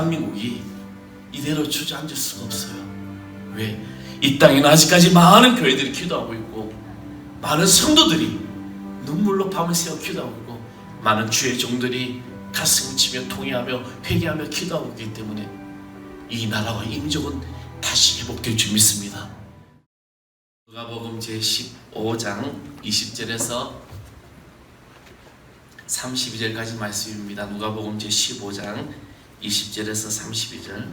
대한민국이 이대로 주저앉을 수가 없어요. 왜? 이 땅에는 아직까지 많은 교회들이 기도하고 있고, 많은 성도들이 눈물로 밤을 새워 기도하고 있고, 많은 주의 종들이 가슴을 치며 통회하며 회개하며 기도하고 있기 때문에 이 나라와 이 민족은 다시 회복될 줄 믿습니다. 누가복음 제15장 20절에서 32절까지 말씀입니다. 누가복음 제15장 20절에서 32절.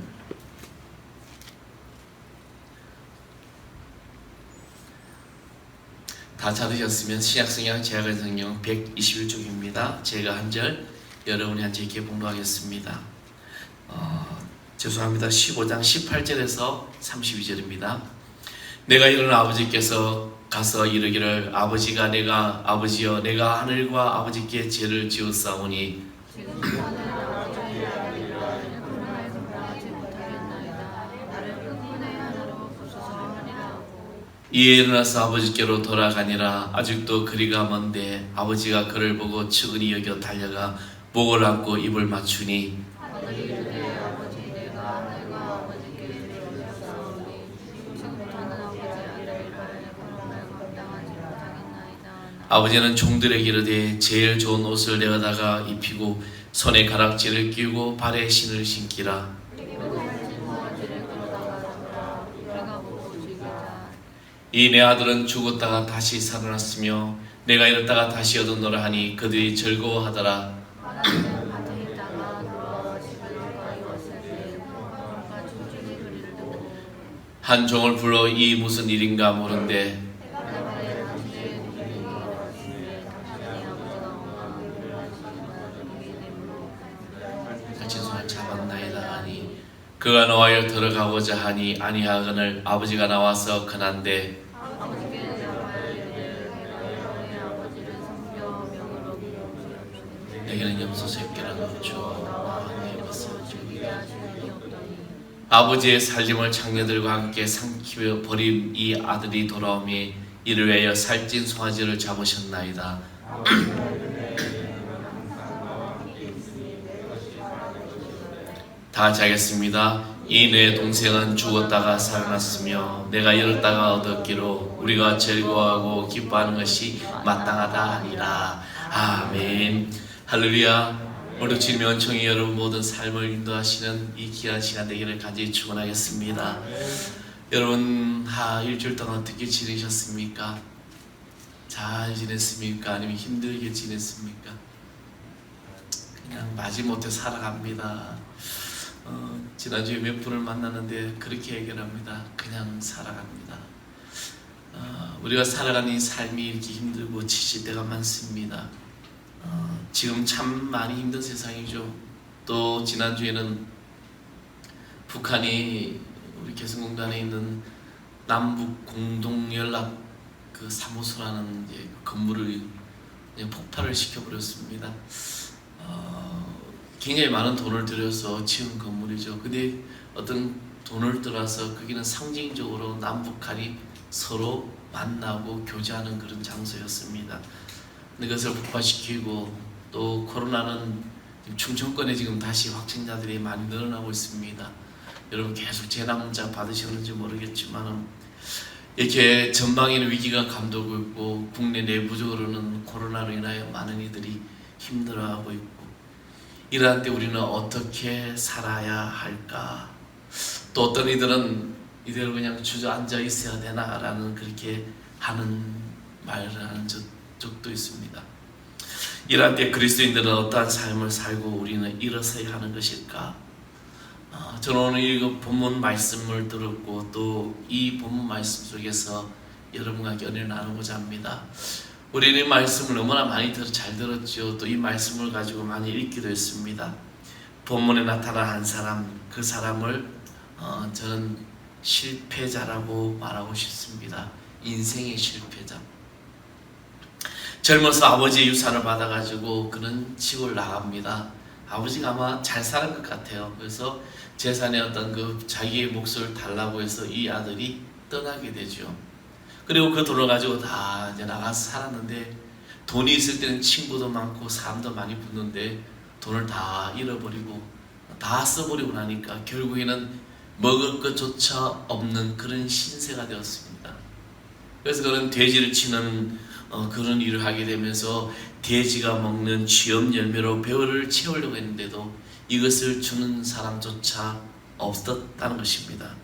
다 찾으셨으면 신약성경 제약성경 121쪽입니다. 제가 한 절, 여러분이 한 절 이렇게 봉독하겠습니다. 죄송합니다. 15장 18절에서 32절입니다. 내가 이르는 아버지께서 가서 이르기를 아버지여 내가 하늘과 아버지께 죄를 지었사오니 이에 일어나서 아버지께로 돌아가니라. 아직도 거리가 먼데 아버지가 그를 보고 측은히 여겨 달려가 목을 안고 입을 맞추니 아버지는 종들에게 이르되 제일 좋은 옷을 내어다가 입히고 손에 가락지를 끼우고 발에 신을 신기라. 이 내 아들은 죽었다가 다시 살아났으며 내가 이렇다가 다시 얻었노라 하니 그들이 즐거워하더라. 한 종을 불러 이 무슨 일인가 물은데 진손을 잡았나이다 하니 그가 노하여 들어가고자 하니 아니하거늘 아버지가 나와서 권한대 내게는 염소서 있기라도 없죠. 아버지의 살림을 장녀들과 함께 삼키며 버린 이 아들이 돌아오매 이를 위하여 살찐 송아지를 잡으셨나이다. 다 같이 하겠습니다. 이 내 동생은 죽었다가 살아났으며 내가 이렇다가 얻었기로 우리가 즐거워하고 기뻐하는 것이 마땅하다 하니라. 아멘. 할렐루야. 오늘 주님의 은총이 여러분 모든 삶을 인도하시는 이 귀한 시간 되기를 간절히 축원하겠습니다. 여러분 일주일 동안 어떻게 지내셨습니까? 잘 지냈습니까? 아니면 힘들게 지냈습니까? 그냥 마지못해 살아갑니다. 지난주에 몇 분을 만났는데 그렇게 얘기합니다. 그냥 살아갑니다. 우리가 살아가는 이 삶이 이렇게 힘들고 지칠 때가 많습니다. 지금 참 많이 힘든 세상이죠. 또 지난주에는 북한이 우리 개성공단에 있는 남북 공동연락 그 사무소라는 이제 건물을 그냥 폭발을 시켜버렸습니다. 굉장히 많은 돈을 들여서 지은 건물이죠. 근데 어떤 돈을 들어서 거기는 상징적으로 남북한이 서로 만나고 교제하는 그런 장소였습니다. 그것을 폭파시키고 또 코로나는 충청권에 지금 다시 확진자들이 많이 늘어나고 있습니다. 여러분 계속 재난 문자 받으셨는지 모르겠지만 이렇게 전방에는 위기가 감돌고 있고 국내 내부적으로는 코로나로 인하여 많은 이들이 힘들어하고 있고 이러한 때 우리는 어떻게 살아야 할까? 또 어떤 이들은 이대로 그냥 주저앉아 있어야 되나라는 그렇게 하는 말을 하는 적도 있습니다. 이러한 때 그리스도인들은 어떠한 삶을 살고 우리는 일어서야 하는 것일까? 저는 오늘 이 본문 말씀을 들었고 또 이 본문 말씀 속에서 여러분과 연애를 나누고자 합니다. 우리는 이 말씀을 너무나 많이 잘 들었죠. 또 이 말씀을 가지고 많이 읽기도 했습니다. 본문에 나타난 한 사람, 그 사람을 저는 실패자라고 말하고 싶습니다. 인생의 실패자. 젊어서 아버지의 유산을 받아가지고 그는 시골 나갑니다. 아버지가 아마 잘 사는 것 같아요. 그래서 재산의 어떤 그 자기의 몫을 달라고 해서 이 아들이 떠나게 되죠. 그리고 그 돈을 가지고 다 이제 나가서 살았는데 돈이 있을 때는 친구도 많고 사람도 많이 붙는데 돈을 다 잃어버리고 다 써버리고 나니까 결국에는 먹을 것조차 없는 그런 신세가 되었습니다. 그래서 그런 돼지를 치는 그런 일을 하게 되면서 돼지가 먹는 취업 열매로 배를 채우려고 했는데도 이것을 주는 사람조차 없었다는 것입니다.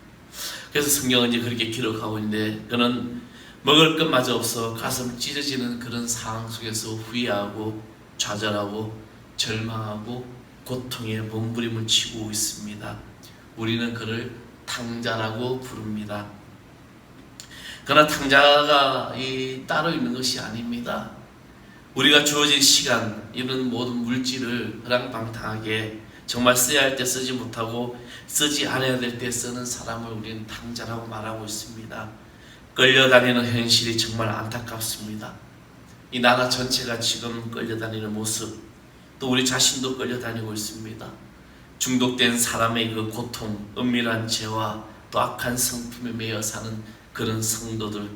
그래서 성경은 이제 그렇게 기록하고 있는데, 그는 먹을 것마저 없어 가슴 찢어지는 그런 상황 속에서 후회하고 좌절하고 절망하고 고통에 몸부림을 치고 있습니다. 우리는 그를 탕자라고 부릅니다. 그러나 탕자가 따로 있는 것이 아닙니다. 우리가 주어진 시간, 이런 모든 물질을 허랑방탕하게 정말 써야 할 때 쓰지 못하고 쓰지 않아야 될 때 쓰는 사람을 우리는 탕자라고 말하고 있습니다. 끌려다니는 현실이 정말 안타깝습니다. 이 나라 전체가 지금 끌려다니는 모습, 또 우리 자신도 끌려다니고 있습니다. 중독된 사람의 그 고통, 은밀한 죄와 또 악한 성품에 매여 사는 그런 성도들,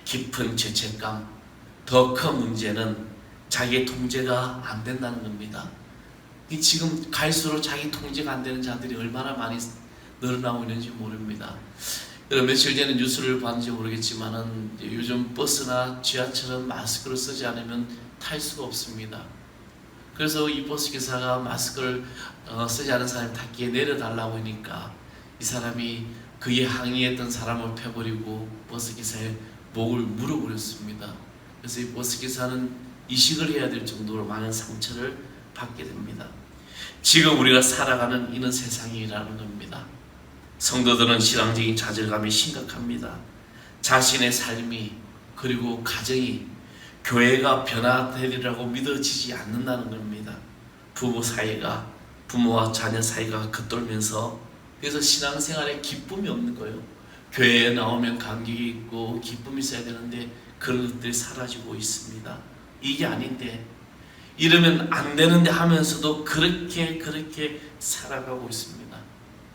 깊은 죄책감, 더 큰 문제는 자기 통제가 안 된다는 겁니다. 이 지금 갈수록 자기 통제가 안 되는 자들이 얼마나 많이 늘어나고 있는지 모릅니다. 며칠 전에 뉴스를 봤는지 모르겠지만은 요즘 버스나 지하철은 마스크를 쓰지 않으면 탈 수가 없습니다. 그래서 이 버스 기사가 마스크를 쓰지 않은 사람이 탔기에 내려달라고 하니까 이 사람이 그에 항의했던 사람을 패버리고 버스 기사의 목을 물어버렸습니다. 그래서 이 버스 기사는 이식을 해야 될 정도로 많은 상처를 받게 됩니다. 지금 우리가 살아가는 이런 세상이라는 겁니다. 성도들은 신앙적인 좌절감이 심각합니다. 자신의 삶이, 그리고 가정이, 교회가 변화되리라고 믿어지지 않는다는 겁니다. 부부 사이가, 부모와 자녀 사이가 겉돌면서, 그래서 신앙생활에 기쁨이 없는 거예요. 교회에 나오면 감격이 있고 기쁨이 있어야 되는데 그런 것들이 사라지고 있습니다. 이게 아닌데, 이러면 안 되는데 하면서도 그렇게 살아가고 있습니다.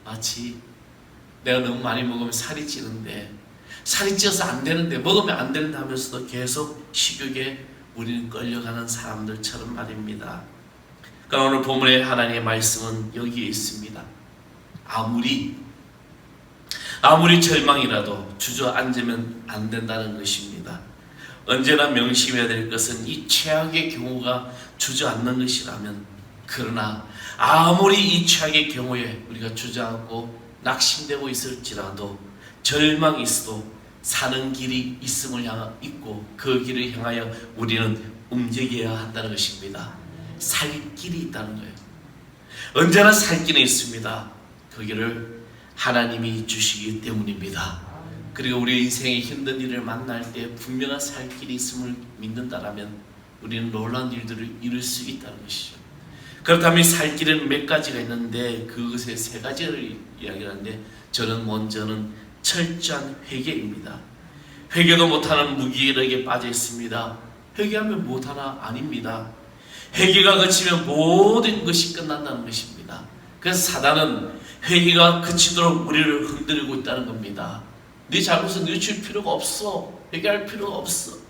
마치 내가 너무 많이 먹으면 살이 찌는데, 살이 쪄서 안 되는데, 먹으면 안 되는데 하면서도 계속 식욕에 우리는 끌려가는 사람들처럼 말입니다. 그러나 오늘 본문의 하나님의 말씀은 여기에 있습니다. 아무리 절망이라도 주저앉으면 안 된다는 것입니다. 언제나 명심해야 될 것은 이 최악의 경우가 주저앉는 것이라면, 그러나 아무리 이 최악의 경우에 우리가 주저앉고 낙심되고 있을지라도, 절망이 있어도 사는 길이 있음을 있고 그 길을 향하여 우리는 움직여야 한다는 것입니다. 살 길이 있다는 거예요. 언제나 살 길이 있습니다. 그 길을 하나님이 주시기 때문입니다. 그리고 우리 인생의 힘든 일을 만날 때 분명한 살 길이 있음을 믿는다라면 우리는 놀라운 일들을 이룰 수 있다는 것이죠. 그렇다면 살 길에는 몇 가지가 있는데 그것의 세 가지를 이야기하는데, 저는 먼저는 철저한 회개입니다. 회개도 못하는 무기력에 빠져 있습니다. 회개하면 못하나? 아닙니다. 회개가 그치면 모든 것이 끝난다는 것입니다. 그래서 사단은 회개가 그치도록 우리를 흔들고 있다는 겁니다. 네 잘못을 뉘우칠 필요가 없어. 회개할 필요가 없어.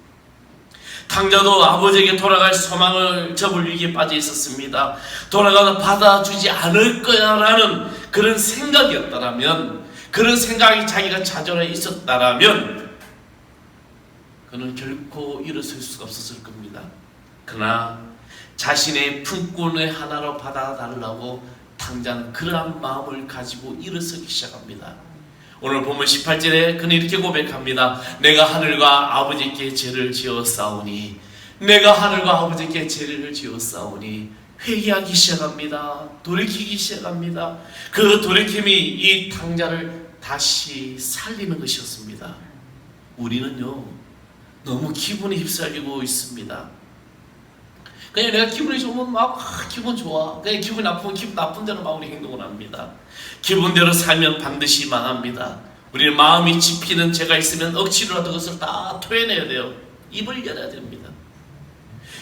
탕자도 아버지에게 돌아갈 소망을 접을 위기에 빠져 있었습니다. 돌아가서 받아주지 않을 거야 라는 그런 생각이었다면, 그런 생각이 자기가 자존에 있었다면 그는 결코 일어설 수가 없었을 겁니다. 그러나 자신의 품꾼의 하나로 받아달라고 탕자는 그러한 마음을 가지고 일어서기 시작합니다. 오늘 보면 18절에 그는 이렇게 고백합니다. 내가 하늘과 아버지께 죄를 지었사오니, 내가 하늘과 아버지께 죄를 지었사오니. 회개하기 시작합니다. 돌이키기 시작합니다. 그 돌이킴이 이 탕자를 다시 살리는 것이었습니다. 우리는요, 너무 기분에 휩쓸리고 있습니다. 그냥 내가 기분이 좋으면 막 기분 좋아. 그냥 기분이 나쁘면 기분 나쁜 대로 막 우리 행동을 합니다. 기분대로 살면 반드시 망합니다. 우리는 마음이 짚히는 죄가 있으면 억지로라도 그것을 다 토해내야 돼요. 입을 열어야 됩니다.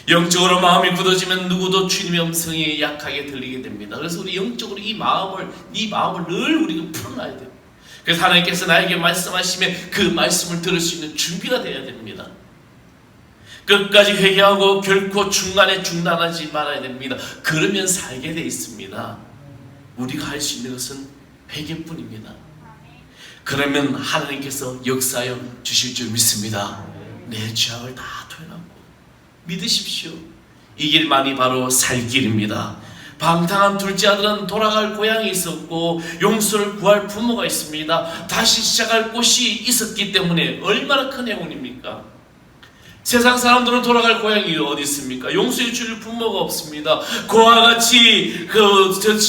영적으로 마음이 굳어지면 누구도 주님의 음성이 약하게 들리게 됩니다. 그래서 우리 영적으로 이 마음을 늘 우리가 풀어놔야 돼요. 그래서 하나님께서 나에게 말씀하시면 그 말씀을 들을 수 있는 준비가 되어야 됩니다. 끝까지 회개하고 결코 중간에 중단하지 말아야 됩니다. 그러면 살게 돼 있습니다. 우리가 할 수 있는 것은 회개뿐입니다. 그러면 하나님께서 역사하여 주실 줄 믿습니다. 내 죄악을 다 토해놨고 믿으십시오. 이 길만이 바로 살 길입니다. 방탕한 둘째 아들은 돌아갈 고향이 있었고 용서를 구할 부모가 있습니다. 다시 시작할 곳이 있었기 때문에 얼마나 큰 행운입니까? 세상 사람들은 돌아갈 고향이 어디 있습니까? 용서해 줄 부모가 없습니다. 그와 같이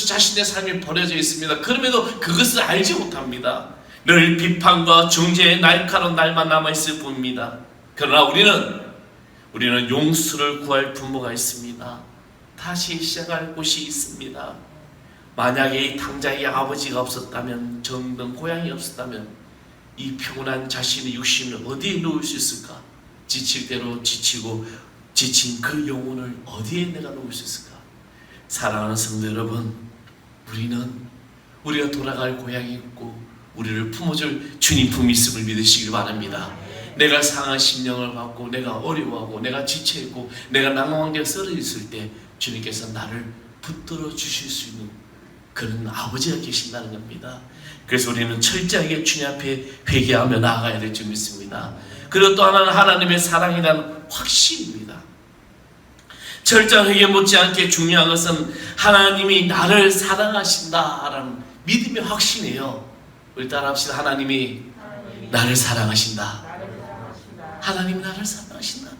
자신의 삶이 버려져 있습니다. 그럼에도 그것을 알지 못합니다. 늘 비판과 중재의 날카로운 날만 남아있을 뿐입니다. 그러나 우리는 용서를 구할 부모가 있습니다. 다시 시작할 곳이 있습니다. 만약에 이 당장의 아버지가 없었다면, 정든 고향이 없었다면 이 평온한 자신의 육신을 어디에 놓을 수 있을까? 지칠 대로 지치고 지친 그 영혼을 어디에 내가 놓을 수 있을까? 사랑하는 성도 여러분, 우리가 돌아갈 고향이 있고 우리를 품어줄 주님 품이 있음을 믿으시길 바랍니다. 내가 상한 심령을 받고 내가 어려워하고 내가 지쳐있고 내가 낭망되어 쓰러져 있을 때 주님께서 나를 붙들어 주실 수 있는 그런 아버지가 계신다는 겁니다. 그래서 우리는 철저하게 주님 앞에 회개하며 나아가야 될 줄 믿습니다. 그리고 또 하나는 하나님의 사랑이라는 확신입니다. 철저한 회개 못지않게 중요한 것은 하나님이 나를 사랑하신다라는 믿음의 확신이에요. 우리 따라합시다. 하나님이 나를 사랑하신다. 하나님이 나를 사랑하신다.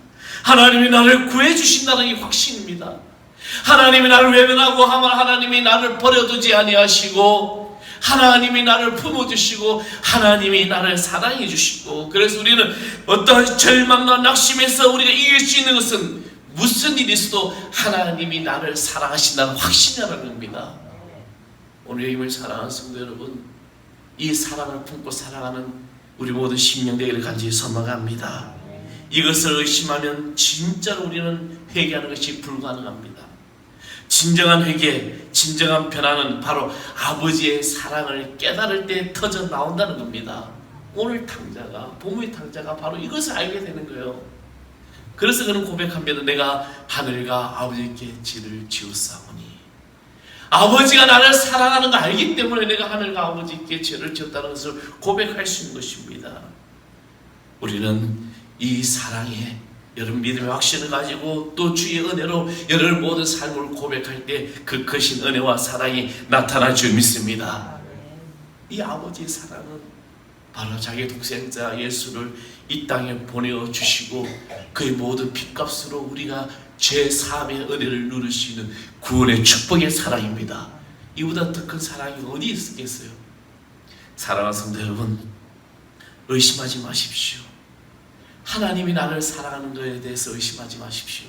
하나님이 나를 구해주신다는 이 확신입니다. 하나님이 나를 외면하고 하나님이 나를 버려두지 아니하시고 하나님이 나를 품어주시고 하나님이 나를 사랑해 주시고, 그래서 우리는 어떠한 절망과 낙심에서 우리가 이길 수 있는 것은 무슨 일이 있어도 하나님이 나를 사랑하신다는 확신이라는 겁니다. 오늘 예임을 사랑하는 성도 여러분, 이 사랑을 품고 살아가는 우리 모두 심령 되기를 간절히 소망합니다. 이것을 의심하면 진짜로 우리는 회개하는 것이 불가능합니다. 진정한 회개, 진정한 변화는 바로 아버지의 사랑을 깨달을 때 터져 나온다는 겁니다. 오늘 탕자가, 부모의 탕자가 바로 이것을 알게 되는 거예요. 그래서 그는 고백합니다. 내가 하늘과 아버지께 죄를 지었사오니. 아버지가 나를 사랑하는 걸 알기 때문에 내가 하늘과 아버지께 죄를 지었다는 것을 고백할 수 있는 것입니다. 우리는 이 사랑에 여러분 믿음의 확신을 가지고 또 주의 은혜로 여러분 모든 삶을 고백할 때 그 크신 은혜와 사랑이 나타날 줄 믿습니다. 이 아버지의 사랑은 바로 자기 독생자 예수를 이 땅에 보내주시고 그의 모든 핏값으로 우리가 죄 사함의 은혜를 누릴 수 있는 구원의 축복의 사랑입니다. 이보다 더 큰 사랑이 어디 있겠어요? 사랑하는 성도 여러분, 의심하지 마십시오. 하나님이 나를 사랑하는 것에 대해서 의심하지 마십시오.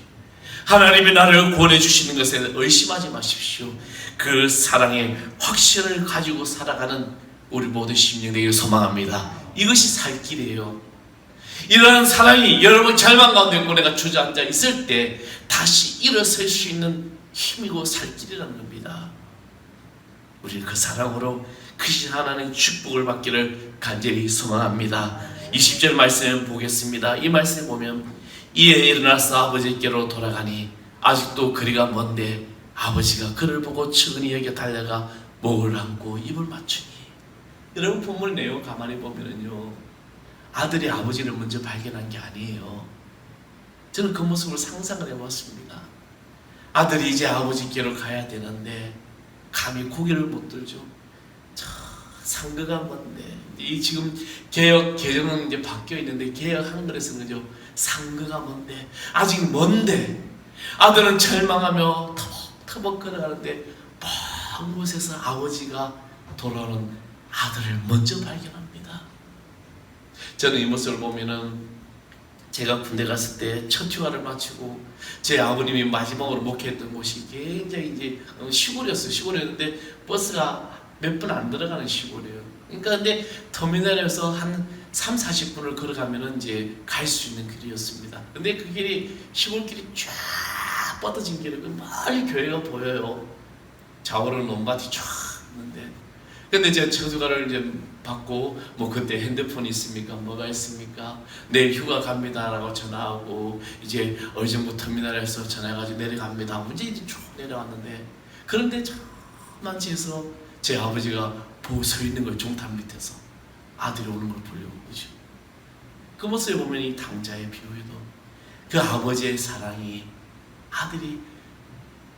하나님이 나를 구원해 주시는 것에 의심하지 마십시오. 그 사랑의 확신을 가지고 살아가는 우리 모두 심령 되기를 소망합니다. 이것이 살 길이에요. 이러한 사랑이 여러분 절망 가운데 있고 내가 주저앉아 있을 때 다시 일어설 수 있는 힘이고 살 길이라는 겁니다. 우리는 그 사랑으로 크신 하나님의 축복을 받기를 간절히 소망합니다. 20절 말씀을 보겠습니다. 이 말씀에 보면 이에 일어나서 아버지께로 돌아가니 아직도 거리가 먼데 아버지가 그를 보고 측은히 여겨 달려가 목을 안고 입을 맞추니. 여러분 본문 내용 가만히 보면은요, 아들이 아버지를 먼저 발견한 게 아니에요. 저는 그 모습을 상상을 해봤습니다. 아들이 이제 아버지께로 가야 되는데 감히 고개를 못 들죠. 저 상거가 먼데, 이 지금 개혁 개정은 이제 바뀌어 있는데 개혁 한글에서는 그죠, 상거가 먼데, 아직 먼데 아들은 절망하며 터벅터벅 걸어가는데 먼 곳에서 아버지가 돌아오는 아들을 먼저 발견합니다. 저는 이 모습을 보면은 제가 군대 갔을 때 첫 휴가를 마치고 제 아버님이 마지막으로 목회했던 곳이 굉장히 이제 시골이었어요. 시골이었는데 버스가 몇 분 안 들어가는 시골이에요. 그러니까 근데 터미널에서 한 30-40분을 걸어가면은 이제 갈 수 있는 길이었습니다. 근데 그 길이 시골길이 쫙 뻗어진 길이고 멀리 교회가 보여요. 좌우로 논밭이 쫙 있는데, 근데 제가 처주가를 이제 받고 뭐 그때 핸드폰이 있습니까? 뭐가 있습니까? 내일 휴가 갑니다라고 전화하고 이제 어제부터 터미널에서 전화해가지고 내려갑니다. 문제 이제 쭉 내려왔는데, 그런데 저 만지에서 제 아버지가 보고 서 있는 거예요. 종탑 밑에서 아들이 오는 걸 보려고. 그죠? 그 모습에 보면 이 탕자의 비유에도 그 아버지의 사랑이, 아들이,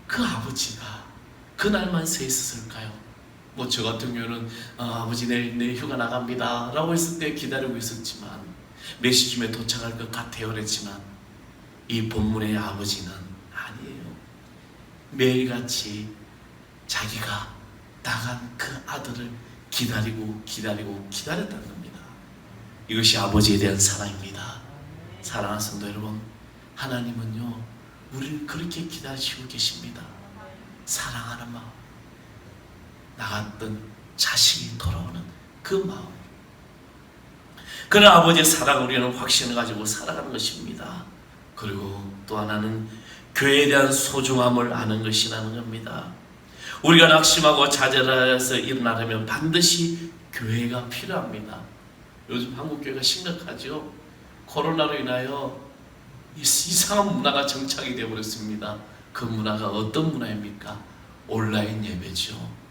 그 아버지가 그날만 서 있었을까요? 뭐 저 같은 경우는 아버지 내일 휴가 나갑니다 라고 했을 때 기다리고 있었지만 몇 시쯤에 도착할 것 같아요 그랬지만, 이 본문의 아버지는 아니에요. 매일같이 자기가 나간 그 아들을 기다렸다는 겁니다. 이것이 아버지에 대한 사랑입니다. 사랑하는 성도 여러분, 하나님은요 우리를 그렇게 기다리시고 계십니다. 사랑하는 마음, 나갔던 자식이 돌아오는 그 마음, 그런 아버지의 사랑을 우리는 확신을 가지고 살아가는 것입니다. 그리고 또 하나는 교회에 대한 소중함을 아는 것이라는 겁니다. 우리가 낙심하고 좌절해서 일어나려면 반드시 교회가 필요합니다. 요즘 한국 교회가 심각하죠. 코로나로 인하여 이상한 문화가 정착이 되어버렸습니다. 그 문화가 어떤 문화입니까? 온라인 예배죠.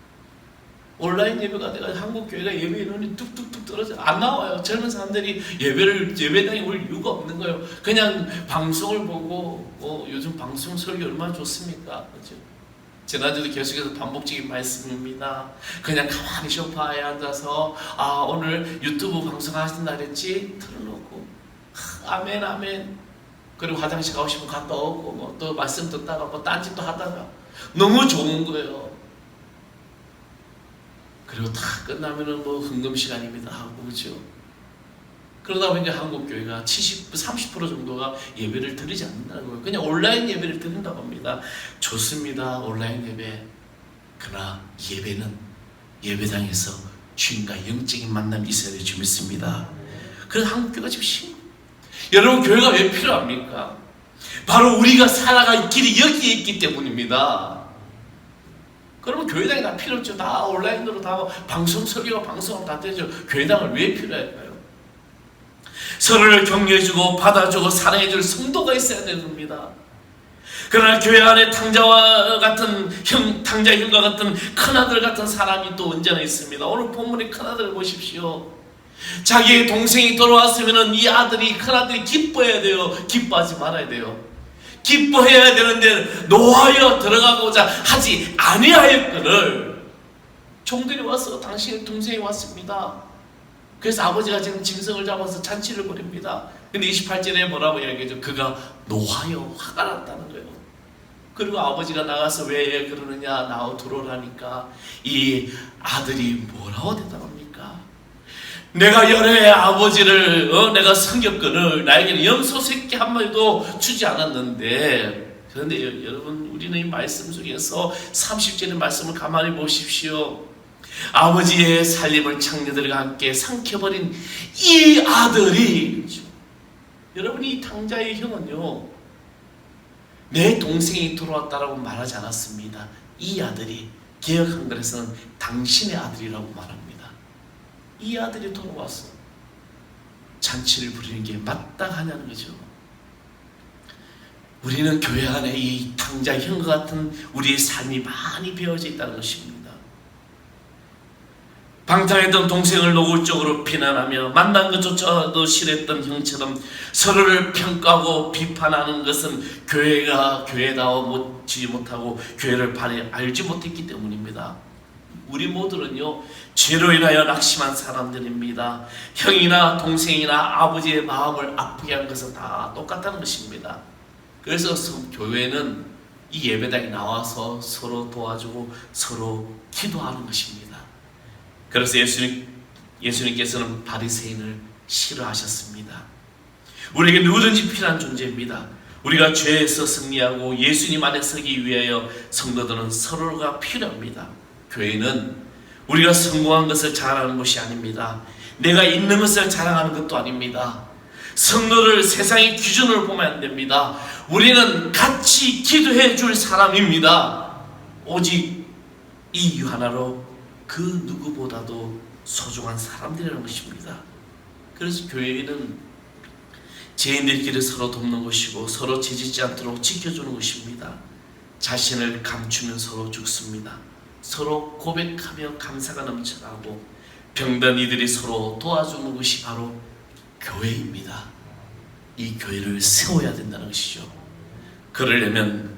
온라인 예배가 돼가 한국 교회가 예배 인원이 뚝뚝뚝 떨어져 안 나와요. 젊은 사람들이 예배당에 올 이유가 없는 거예요. 그냥 방송을 보고 요즘 방송 설교 얼마나 좋습니까? 그렇죠? 지난주도 계속해서 반복적인 말씀입니다. 그냥 가만히 소파에 앉아서 오늘 유튜브 방송하신다 그랬지? 틀어놓고 아멘 아멘. 그리고 화장실 가고 싶으면 갔다 오고 또 말씀 듣다가 딴짓도 하다가 너무 좋은 거예요. 그리고 다 끝나면은 흥금 시간입니다 하고, 그죠? 그러다 보니까 한국 교회가 30% 정도가 예배를 드리지 않는다는 거예요. 그냥 온라인 예배를 드린다고 합니다. 좋습니다, 온라인 예배. 그러나 예배는 예배당에서 주인과 영적인 만남이 있어야 될 줄 믿습니다. 그래서 한국 교회가 지금 여러분, 교회가 왜 필요합니까? 바로 우리가 살아갈 길이 여기에 있기 때문입니다. 그러면 교회당이 다 필요 없죠. 다 온라인으로 다 방송 설교가 방송을 다 되죠. 교회당을 왜 필요할까요? 서로를 격려해주고 받아주고 사랑해줄 성도가 있어야 되는 겁니다. 그러나 교회 안에 탕자와 같은 탕자 형과 같은 큰아들 같은 사람이 또 언제나 있습니다. 오늘 본문의 큰아들을 보십시오. 자기의 동생이 돌아왔으면 이 큰아들이 기뻐해야 돼요? 기뻐하지 말아야 돼요? 기뻐해야 되는데 노하여 들어가고자 하지 아니하였거늘 종들이 와서 당신의 동생이 왔습니다. 그래서 아버지가 지금 짐승을 잡아서 잔치를 벌입니다. 근데 28절에 뭐라고 이야기하죠? 그가 노하여 화가 났다는 거예요. 그리고 아버지가 나가서 왜 그러느냐, 나와 들어오라니까 이 아들이 뭐라고 대답합니까? 내가 열의 아버지를 내가 섬겼거늘 나에게는 염소 새끼 한 마리도 주지 않았는데. 그런데 여러분, 우리는 이 말씀 속에서 30절의 말씀을 가만히 보십시오. 아버지의 살림을 창녀들과 함께 삼켜버린 이 아들이, 여러분, 이 탕자의 형은요 내 동생이 돌아왔다라고 말하지 않았습니다. 이 아들이, 개역 한글에서는 당신의 아들이라고 말합니다. 이 아들이 돌아와서 잔치를 부리는 게 마땅하냐는 거죠. 우리는 교회 안에 이 탕자 형과 같은 우리의 삶이 많이 배어져 있다는 것입니다. 방탕했던 동생을 노골적으로 비난하며 만난 것조차도 싫어했던 형처럼 서로를 평가하고 비판하는 것은 교회가 교회다워지지 못하고 교회를 알지 못했기 때문입니다. 우리 모두는요 죄로 인하여 낙심한 사람들입니다. 형이나 동생이나 아버지의 마음을 아프게 한 것은 다 똑같다는 것입니다. 그래서 교회는 이 예배당에 나와서 서로 도와주고 서로 기도하는 것입니다. 그래서 예수님께서는 바리새인을 싫어하셨습니다. 우리에게 누구든지 필요한 존재입니다. 우리가 죄에서 승리하고 예수님 안에 서기 위하여 성도들은 서로가 필요합니다. 교회는 우리가 성공한 것을 자랑하는 것이 아닙니다. 내가 있는 것을 자랑하는 것도 아닙니다. 성도를 세상의 기준으로 보면 안 됩니다. 우리는 같이 기도해 줄 사람입니다. 오직 이 이유 하나로 그 누구보다도 소중한 사람들이라는 것입니다. 그래서 교회는 죄인들끼리 서로 돕는 것이고 서로 죄짓지 않도록 지켜주는 것입니다. 자신을 감추면 서로 죽습니다. 서로 고백하며 감사가 넘쳐나고 병든 이들이 서로 도와주는 것이 바로 교회입니다. 이 교회를 세워야 된다는 것이죠. 그러려면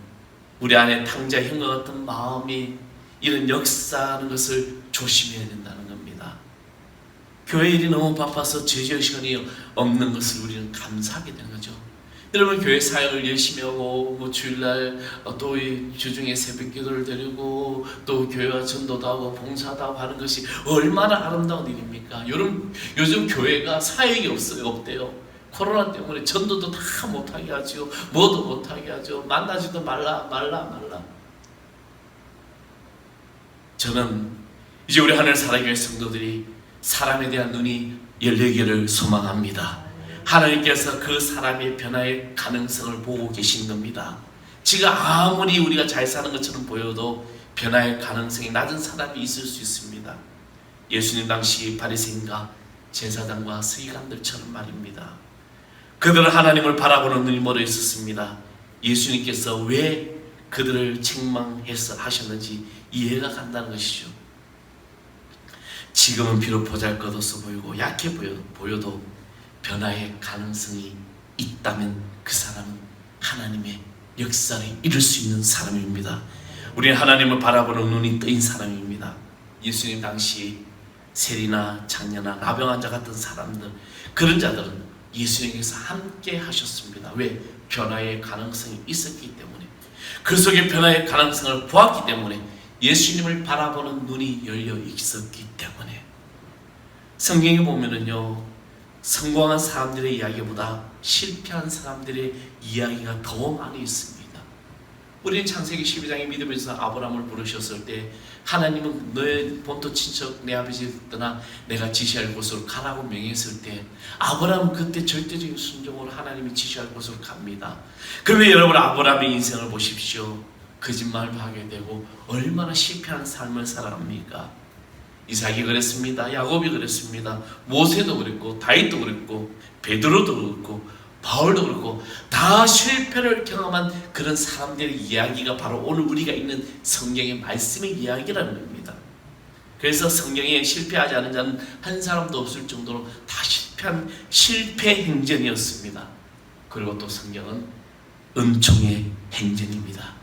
우리 안에 탕자 형과 같은 마음이 이런 역사하는 것을 조심해야 된다는 겁니다. 교회 일이 너무 바빠서 제지할 시간이 없는 것을 우리는 감사하게 되는 거죠. 여러분, 교회 사역을 열심히 하고 주일날 또 주중에 새벽기도를 드리고 또 교회와 전도도 하고 봉사도 하고 하는 것이 얼마나 아름다운 일입니까? 요즘 교회가 사역이 없대요. 코로나 때문에 전도도 다 못하게 하죠. 뭐도 못하게 하죠. 만나지도 말라. 저는 이제 우리 하늘 살아계신 성도들이 사람에 대한 눈이 열리기를 소망합니다. 하나님께서 그 사람의 변화의 가능성을 보고 계신 겁니다. 지금 아무리 우리가 잘 사는 것처럼 보여도 변화의 가능성이 낮은 사람이 있을 수 있습니다. 예수님 당시 바리새인과 제사장과 서기관들처럼 말입니다. 그들은 하나님을 바라보는 눈이 멀어 있었습니다. 예수님께서 왜 그들을 책망해서 하셨는지 이해가 간다는 것이죠. 지금은 비록 보잘것없어 보이고 약해 보여도 변화의 가능성이 있다면 그 사람은 하나님의 역사를 이룰 수 있는 사람입니다. 우리는 하나님을 바라보는 눈이 뜨인 사람입니다. 예수님 당시 세리나 장녀나 나병 환자 같은 사람들, 그런 자들은 예수님께서 함께 하셨습니다. 왜? 변화의 가능성이 있었기 때문에, 그 속에 변화의 가능성을 보았기 때문에, 예수님을 바라보는 눈이 열려 있었기 때문에. 성경에 보면은요, 성공한 사람들의 이야기보다 실패한 사람들의 이야기가 더 많이 있습니다. 우리는 창세기 12장의 믿음에서 아브라함을 부르셨을 때 하나님은 너의 본토 친척 내 아버지를 떠나 내가 지시할 곳으로 가라고 명했을 때 아브라함은 그때 절대적인 순종으로 하나님이 지시할 곳으로 갑니다. 그러면 여러분, 아브라함의 인생을 보십시오. 거짓말도 하게 되고 얼마나 실패한 삶을 살아갑니까? 이삭이 그랬습니다. 야곱이 그랬습니다. 모세도 그랬고 다윗도 그랬고 베드로도 그랬고 바울도 그렇고 다 실패를 경험한 그런 사람들의 이야기가 바로 오늘 우리가 읽는 성경의 말씀의 이야기라는 겁니다. 그래서 성경에 실패하지 않은 자는 한 사람도 없을 정도로 다 실패한 실패 행전이었습니다. 그리고 또 성경은 은총의 행전입니다.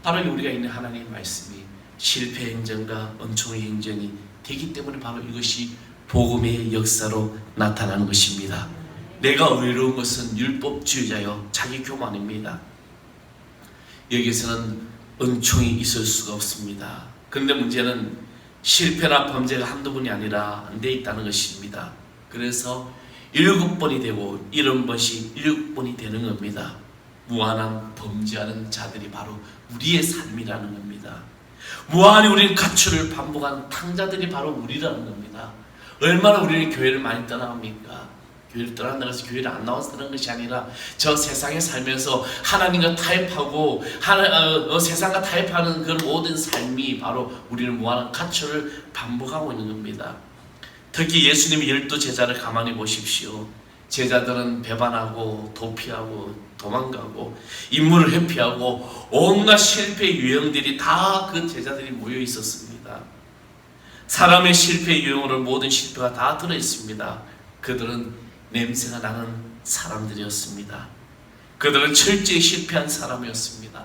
바로 우리가 있는 하나님의 말씀이 실패 행전과 은총의 행전이 되기 때문에 바로 이것이 복음의 역사로 나타나는 것입니다. 내가 의로운 것은 율법주의자요 자기 교만입니다. 여기서는 은총이 있을 수가 없습니다. 그런데 문제는 실패나 범죄가 한두 번이 아니라 안 돼 있다는 것입니다. 그래서 7번이 되고 70번씩 7번이 되는 겁니다. 무한한 범죄하는 자들이 바로 우리의 삶이라는 겁니다. 무한히 우리는 가출을 반복하는 탕자들이 바로 우리라는 겁니다. 얼마나 우리는 교회를 많이 떠나갑니까? 교회를 떠난다고 해서 교회를 안 나와서 떠난 것이 아니라 저 세상에 살면서 하나님과 타협하고 세상과 타협하는 그런 모든 삶이 바로 우리는 무한한 가출을 반복하고 있는 겁니다. 특히 예수님의 12제자를 가만히 보십시오. 제자들은 배반하고 도피하고 도망가고 인물을 회피하고 온갖 실패 유형들이 다 그 제자들이 모여 있었습니다. 사람의 실패 유형으로 모든 실패가 다 들어있습니다. 그들은 냄새가 나는 사람들이었습니다. 그들은 철저히 실패한 사람이었습니다.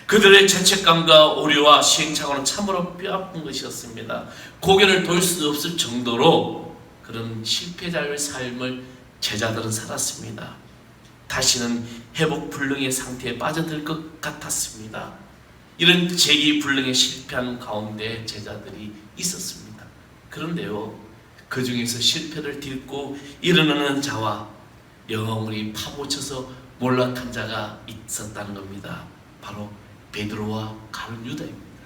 그들의 죄책감과 오류와 시행착오는 참으로 뼈아픈 것이었습니다. 고개를 돌 수 없을 정도로 그런 실패자의 삶을 제자들은 살았습니다. 다시는 회복 불능의 상태에 빠져들 것 같았습니다. 이런 재기 불능에 실패하는 가운데 제자들이 있었습니다. 그런데요, 그 중에서 실패를 딛고 일어나는 자와 영혼이 파묻혀서 몰락한 자가 있었다는 겁니다. 바로 베드로와 가룟 유다입니다.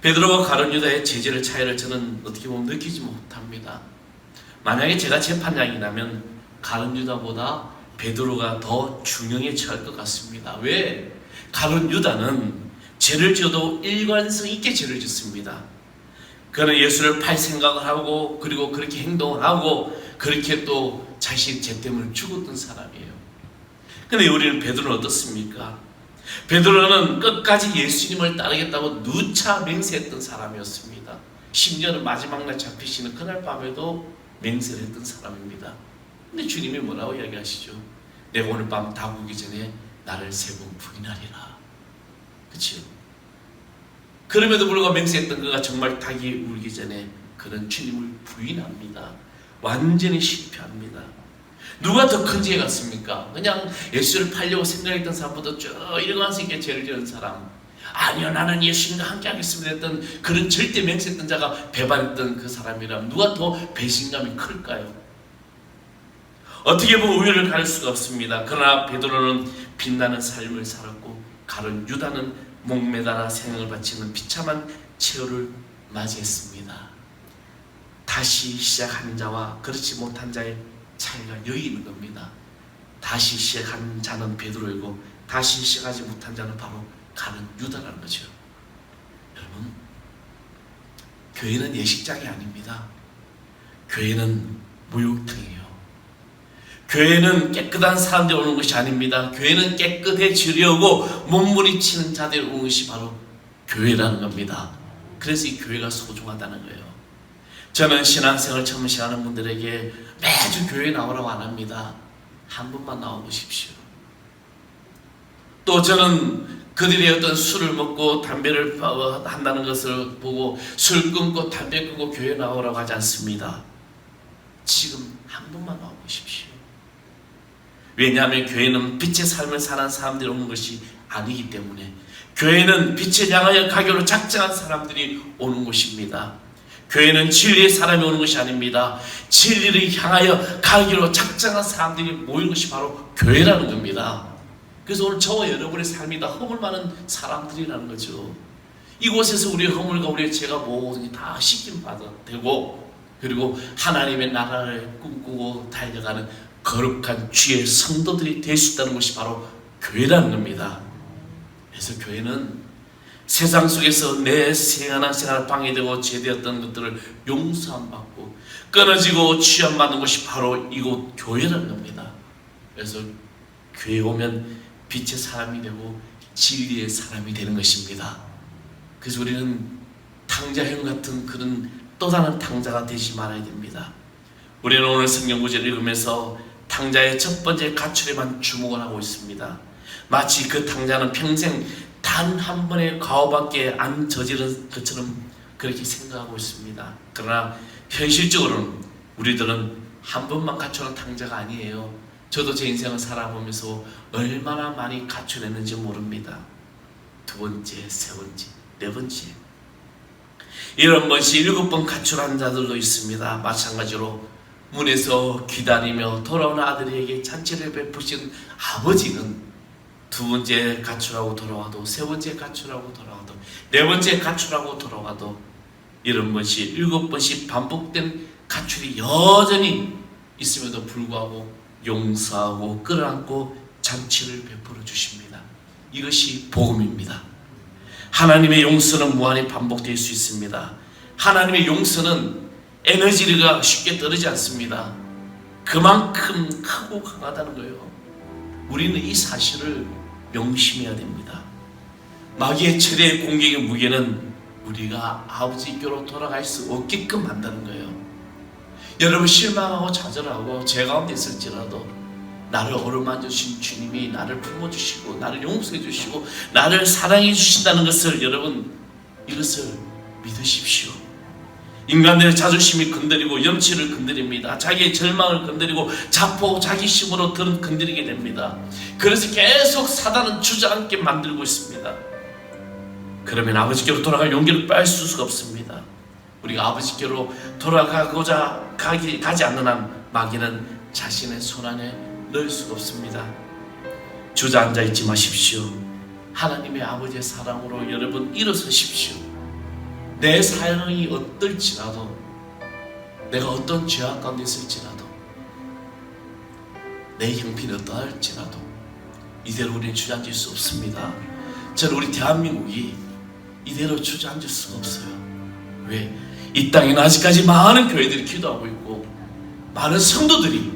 베드로와 가룟 유다의 재질의 차이를 저는 어떻게 보면 느끼지 못합니다. 만약에 제가 재판장이라면 가룟 유다보다 베드로가 더 중형에 처할 것 같습니다. 왜? 가룟 유다는 죄를 지어도 일관성 있게 죄를 짓습니다. 그는 예수를 팔 생각을 하고 그리고 그렇게 행동을 하고 그렇게 또 자신 죄 때문에 죽었던 사람이에요. 근데 우리는 베드로는 어떻습니까? 베드로는 끝까지 예수님을 따르겠다고 누차 맹세했던 사람이었습니다. 심지어는 마지막 날 잡히시는 그날 밤에도 맹세를 했던 사람입니다. 근데 주님이 뭐라고 이야기하시죠? 내가 오늘 밤 다구기 전에 나를 3번 부인하리라. 그렇죠? 그럼에도 불구하고 맹세했던 그가 정말 닭이 울기 전에 그는 주님을 부인합니다. 완전히 실패합니다. 누가 더 큰 죄 같습니까? 그냥 예수를 팔려고 생각했던 사람보다 쭉 일관성 있게 죄를 지은 사람, 아니요 나는 예수님과 함께 하겠습니다 했던 그런 절대 맹세했던 자가 배반했던 그 사람이라면 누가 더 배신감이 클까요? 어떻게 보면 우열을 가릴 수가 없습니다. 그러나 베드로는 빛나는 삶을 살았고 가룟 유다는 목매달아 생명을 바치는 비참한 최후를 맞이했습니다. 다시 시작한 자와 그렇지 못한 자의 차이가 여기 있는 겁니다. 다시 시작한 자는 베드로이고 다시 시작하지 못한 자는 바로 가룟 유다라는 거죠. 여러분, 교회는 예식장이 아닙니다. 교회는 목욕탕이에요. 교회는 깨끗한 사람들이 오는 것이 아닙니다. 교회는 깨끗해지려고 몸부림치는 자들이 오는 것이 바로 교회라는 겁니다. 그래서 이 교회가 소중하다는 거예요. 저는 신앙생활 처음 시작하는 분들에게 매주 교회에 나오라고 안 합니다. 한 번만 나와보십시오. 또 저는 그들이 어떤 술을 먹고 담배를 한다는 것을 보고 술 끊고 담배 끊고 교회에 나오라고 하지 않습니다. 지금 한 번만 나와보십시오. 왜냐하면 교회는 빛의 삶을 사는 사람들이 오는 것이 아니기 때문에, 교회는 빛을 향하여 가기로 작정한 사람들이 오는 곳입니다. 교회는 진리의 사람이 오는 것이 아닙니다. 진리를 향하여 가기로 작정한 사람들이 모이는 것이 바로 교회라는 겁니다. 그래서 오늘 저와 여러분의 삶이 다 허물 많은 사람들이라는 거죠. 이곳에서 우리의 허물과 우리의 죄가 모든 게 다 씻김 받아 되고, 그리고 하나님의 나라를 꿈꾸고 달려가는 거룩한 주의 성도들이 될 수 있다는 것이 바로 교회라는 겁니다. 그래서 교회는 세상 속에서 내 생활한 생활 방해되고 죄되었던 것들을 용서함 받고 끊어지고 취함받는 것이 바로 이곳 교회라는 겁니다. 그래서 교회에 오면 빛의 사람이 되고 진리의 사람이 되는 것입니다. 그래서 우리는 탕자형 같은 그런 또 다른 탕자가 되지 말아야 됩니다. 우리는 오늘 성경 구절을 읽으면서 탕자의 첫 번째 가출에만 주목을 하고 있습니다. 마치 그 탕자는 평생 단 한 번의 가호밖에 안 저지른 것처럼 그렇게 생각하고 있습니다. 그러나 현실적으로는 우리들은 한 번만 가출한 탕자가 아니에요. 저도 제 인생을 살아보면서 얼마나 많이 가출했는지 모릅니다. 2번째, 3번째, 4번째, 이런 번씩 7번 가출한 자들도 있습니다. 마찬가지로 문에서 기다리며 돌아오는 아들에게 잔치를 베푸신 아버지는 2번째 가출하고 돌아와도, 3번째 가출하고 돌아와도, 4번째 가출하고 돌아와도 이런 번씩 7번씩 반복된 가출이 여전히 있음에도 불구하고 용서하고 끌어안고 잔치를 베풀어 주십니다. 이것이 복음입니다. 하나님의 용서는 무한히 반복될 수 있습니다. 하나님의 용서는 에너지가 쉽게 떨어지지 않습니다. 그만큼 크고 강하다는 거예요. 우리는 이 사실을 명심해야 됩니다. 마귀의 최대의 공격의 무게는 우리가 아버지께로 돌아갈 수 없게끔 한다는 거예요. 여러분, 실망하고 좌절하고 죄 가운데 있을지라도 나를 어루만져 주신 주님이 나를 품어주시고 나를 용서해 주시고 나를 사랑해 주신다는 것을, 여러분, 이것을 믿으십시오. 인간들의 자존심이 건드리고 염치를 건드립니다. 자기의 절망을 건드리고 자포 자기심으로 건드리게 됩니다. 그래서 계속 사단은 주저앉게 만들고 있습니다. 그러면 아버지께로 돌아갈 용기를 뺄 수가 없습니다. 우리가 아버지께로 돌아가고자 가지 않는 한 마귀는 자신의 손안에 넣을 수가 없습니다. 주저앉아 있지 마십시오. 하나님의 아버지의 사랑으로 여러분 일어서십시오. 내 사연이 어떨지라도, 내가 어떤 죄악 가운데 있을지라도, 내 형편이 어떠할지라도 이대로 우리는 주저앉을 수 없습니다. 저는 우리 대한민국이 이대로 주저앉을 수가 없어요. 왜? 이 땅에는 아직까지 많은 교회들이 기도하고 있고, 많은 성도들이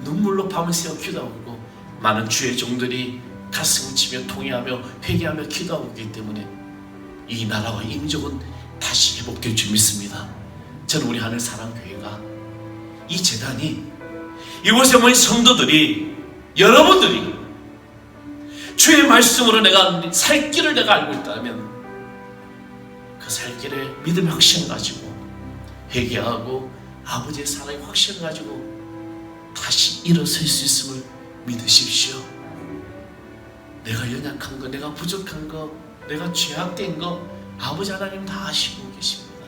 눈물로 밤을 새워 기도하고 있고, 많은 주의 종들이 가슴을 치며 통회하며 회개하며 기도하고 있기 때문에 이 나라와 이 민족은 다시 회복될 줄 믿습니다. 저는 우리 하늘사랑교회가 이 재단이 이곳에 모인 성도들이 여러분들이 주의 말씀으로 내가 살 길을 내가 알고 있다면 그 살 길에 믿음의 확신을 가지고 회개하고 아버지의 사랑의 확신을 가지고 다시 일어설 수 있음을 믿으십시오. 내가 연약한 거, 내가 부족한 거, 내가 죄악된 거 아버지 하나님 다 아시고 계십니다.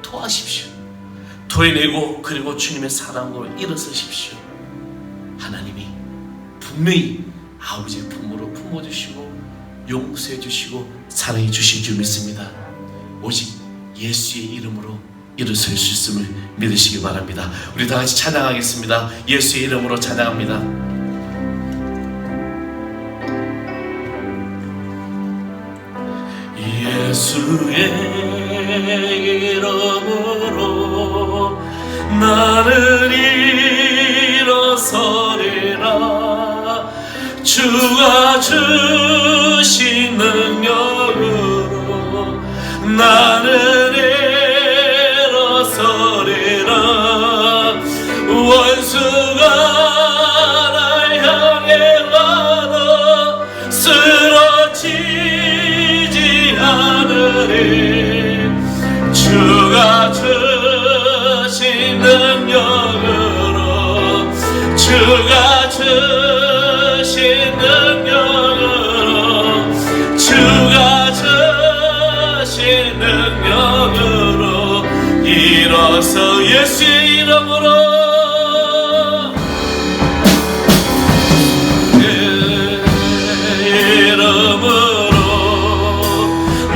도와십시오. 토해내고 그리고 주님의 사랑으로 일어서십시오. 하나님이 분명히 아버지의 품으로 품어주시고 용서해 주시고 사랑해 주실 줄 믿습니다. 오직 예수의 이름으로 일어설 수 있음을 믿으시기 바랍니다. 우리 다 같이 찬양하겠습니다. 예수의 이름으로 찬양합니다. 예수의 이름으로 나는 일어서리라. 주가 주신 능력으로 나는 일어서리라. 원수가 날 향해 와도 쓰러지지 않으리. 주가 주신 능력으로 주가 주신 능력으로 주가 주신 능력으로 일어서 예수의 이름으로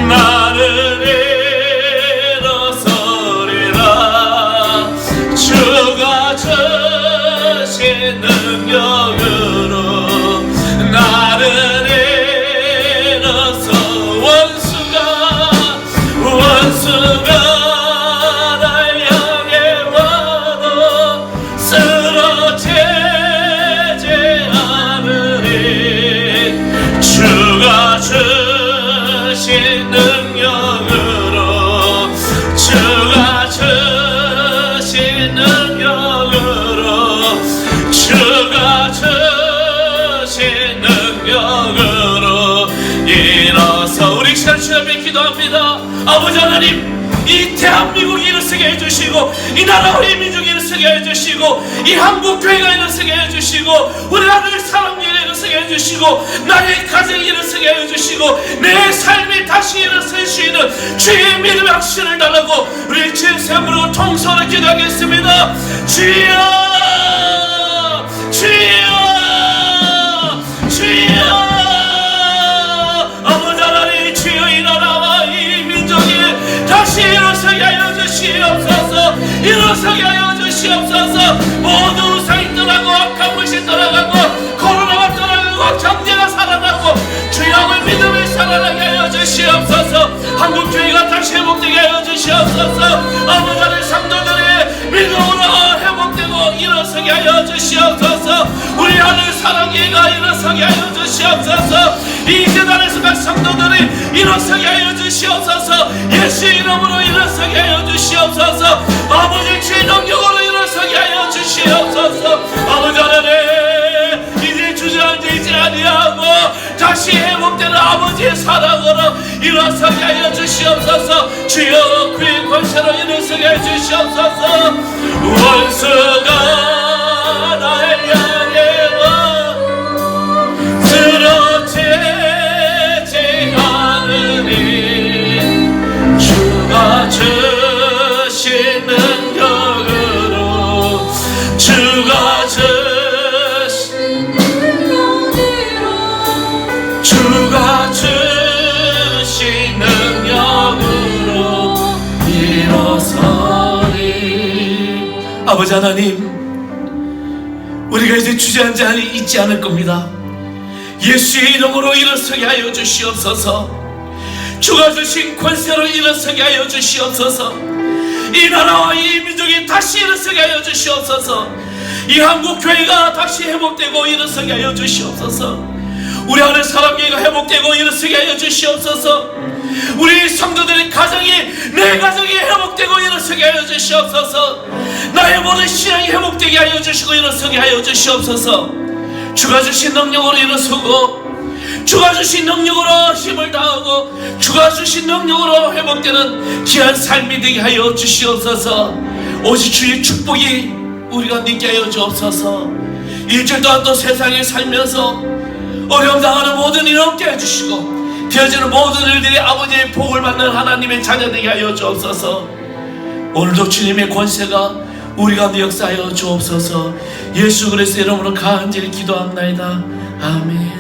나는 일어서리라. 주가 주신 능력으로 나는 일어서 원수가 날 향해 와도 쓰러지지 않으리. 주가 주신 능력으로 주가 주신 능력으로 주가 주신 능력으로 일어서 우리 시간 주님 앞에 기도합니다. 아버지 하나님, 이 대한민국이 일어서게 해주시고 이 나라와 이 민족이 일어서게 해주시고 이 한국교회가 일어서게 해주시고 우리 하늘 사랑교회가 일어서게 해주시고 나의 가정이 일어서게 해주시고 내 삶이 다시 일어설 수 있는 주의 믿음의 확신을 달라고 우리 주의 세움으로 통성으로 기도하겠습니다. 주여 주여 주여. 아버지 하나님, 주여 이 나라와 이 민족이 다시 일어서게 하여 주시옵소서. 일어서게 하여 주시옵소서. 모든 우상이 떠나고 악한 것이 떠나가고 코로나가 떠나가고 경제가 살아나고 주여 믿음을 살아나게 하여 주시옵소서. 한국교회가 다시 회복되게 하여 주시옵소서. 아버지 하나님, 성도들의 믿음으로 회복되고 일어서게 하여 주시옵소서. 우리 하늘 사랑교회가 일어서게 하여 주시옵소서. 이 재단에서 각 성도들이 일어서게 하여 주시옵소서. 예수 이름으로 일어서게 하여 주시옵소서. 아버지 주의 능력으로 일어서게 하여 주시옵소서. 아버지 하나님, 이제 주저앉지 아니하고 다시 회복되는 아버지의 사랑으로 일어서게 하여 주시옵소서. 주여 그의 권세로 일어서게 하여 주시옵소서. 원수가 날 향해 와 쓰러지지 않으니 주가 주신 능력으로 주가 주신 능력으로 주가 주신 능력으로 일어서리. 아버지 하나님, 우리가 이제 주저앉아 있지 않을 겁니다. 예수의 이름으로 일어서게 하여 주시옵소서. 주가 주신 권세로 일어서게 하여 주시옵소서. 이 나라와 이 민족이 다시 일어서게 하여 주시옵소서. 이 한국교회가 다시 회복되고 일어서게 하여 주시옵소서. 우리 안에 사랑계가 회복되고 일어서게 하여 주시옵소서. 우리 성도들의 가정이, 내 가정이 회복되고 일어서게 하여 주시옵소서. 나의 모든 신앙이 회복되게 하여 주시고 일어서게 하여 주시옵소서. 주가 주신 능력으로 일어서고, 주가 주신 능력으로 힘을 다하고, 주가 주신 능력으로 회복되는 귀한 삶이 되게 하여 주시옵소서. 오직 주의 축복이 우리가 믿게 하여 주옵소서. 일주일 동안 또 세상에 살면서 어려움 당하는 모든 일 없게 해주시고, 되어지는 모든 일들이 아버지의 복을 받는 하나님의 자녀 되게 하여 주옵소서. 오늘도 주님의 권세가 우리 가운데 역사하여 주옵소서. 예수 그리스도의 이름으로 간절히 기도합나이다. 아멘.